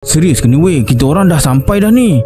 Serius ke ni weh, kita orang dah sampai dah ni.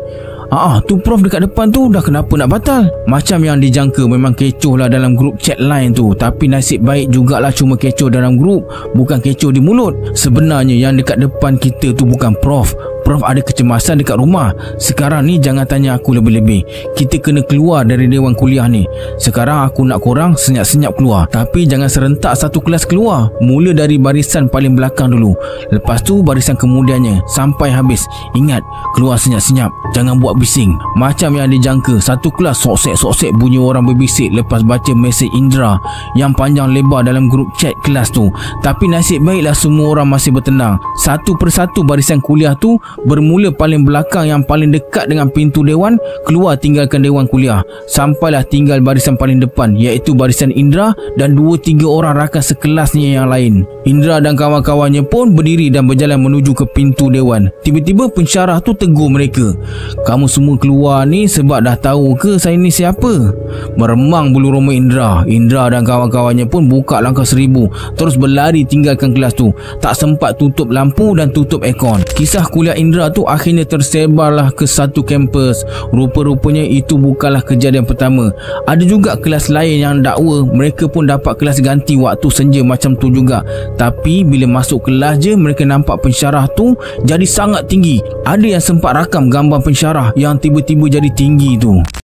Tu prof dekat depan tu dah kenapa nak batal? Macam yang dijangka, memang kecoh lah dalam grup chat line tu. Tapi nasib baik jugalah cuma kecoh dalam grup, bukan kecoh di mulut. Sebenarnya yang dekat depan kita tu bukan prof. Prof ada kecemasan dekat rumah. Sekarang ni jangan tanya aku lebih-lebih. Kita kena keluar dari dewan kuliah ni. Sekarang aku nak korang senyap-senyap keluar. Tapi jangan serentak satu kelas keluar. Mula dari barisan paling belakang dulu. Lepas tu barisan kemudiannya sampai habis. Ingat, keluar senyap-senyap. Jangan buat bising. Macam yang dijangka, satu kelas soksek-soksek bunyi orang berbisik lepas baca mesej Indra yang panjang lebar dalam grup chat kelas tu. Tapi nasib baiklah semua orang masih bertenang. Satu persatu barisan kuliah tu bermula paling belakang yang paling dekat dengan pintu dewan, keluar tinggalkan dewan kuliah. Sampailah tinggal barisan paling depan, iaitu barisan Indra dan 2-3 orang rakan sekelasnya yang lain. Indra dan kawan-kawannya pun berdiri dan berjalan menuju ke pintu dewan. Tiba-tiba pensyarah tu tegur mereka. Kamu semua keluar ni sebab dah tahu ke saya ni siapa? Meremang bulu roma Indra. Indra dan kawan-kawannya pun buka langkah 1000, terus berlari tinggalkan kelas tu. Tak sempat tutup lampu dan tutup aircon. Kisah kuliah Indra tu akhirnya tersebarlah ke satu kampus. Rupa-rupanya itu bukanlah kejadian pertama. Ada juga kelas lain yang dakwa mereka pun dapat kelas ganti waktu senja macam tu juga. Tapi bila masuk kelas je, mereka nampak pensyarah tu jadi sangat tinggi. Ada yang sempat rakam gambar pensyarah yang tiba-tiba jadi tinggi tu.